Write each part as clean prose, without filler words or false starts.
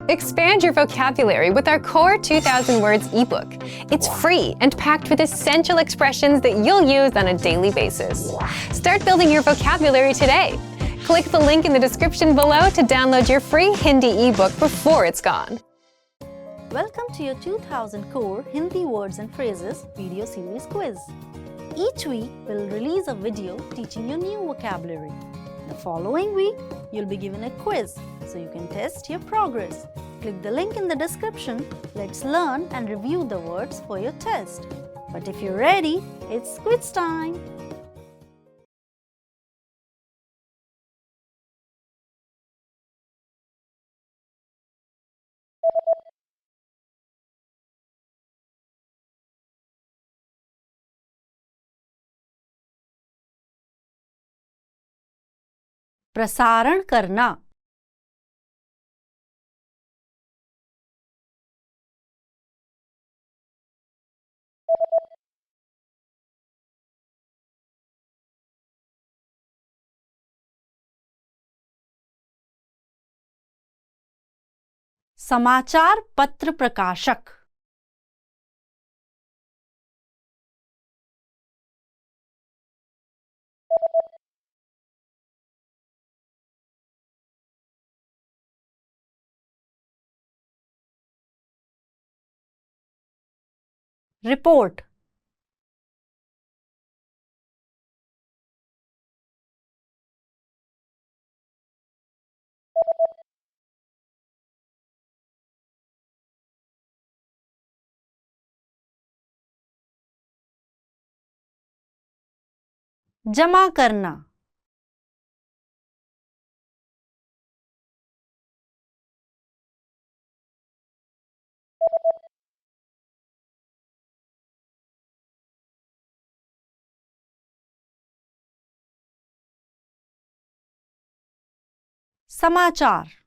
Expand your vocabulary with our Core 2000 Words ebook. It's free and packed with essential expressions that you'll use on a daily basis. Start building your vocabulary today. Click the link in the description below to download your free Hindi ebook before it's gone. Welcome to your 2000 Core Hindi Words and Phrases video series quiz. Each week, we'll release a video teaching you new vocabulary. The following week, you'll be given a quiz so you can test your progress. Click the link in the description. Let's learn and review the words for your test. But if you're ready, it's quiz time! प्रसारण करना. समाचार पत्र प्रकाशक. Report. जमा करना. समाचार.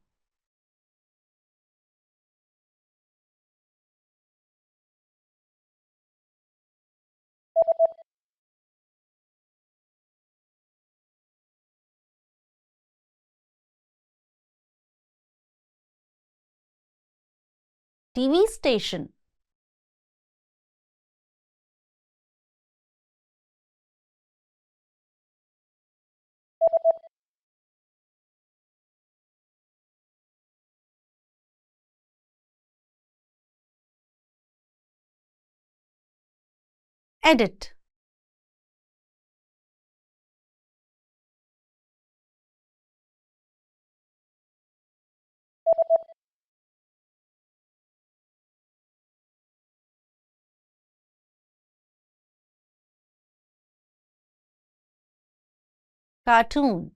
TV station. Edit. Cartoon.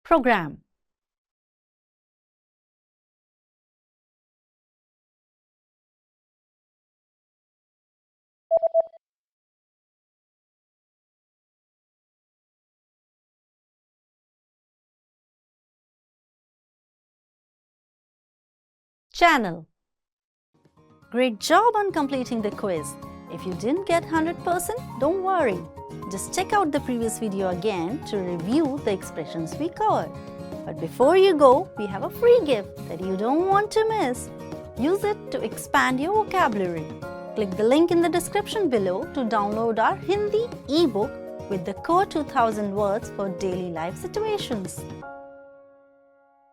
Programme. Channel. Great job on completing the quiz. If you didn't get 100%, don't worry. Just check out the previous video again to review the expressions we covered. But before you go, we have a free gift that you don't want to miss. Use it to expand your vocabulary. Click the link in the description below to download our Hindi ebook with the Core 2000 Words for Daily Life Situations.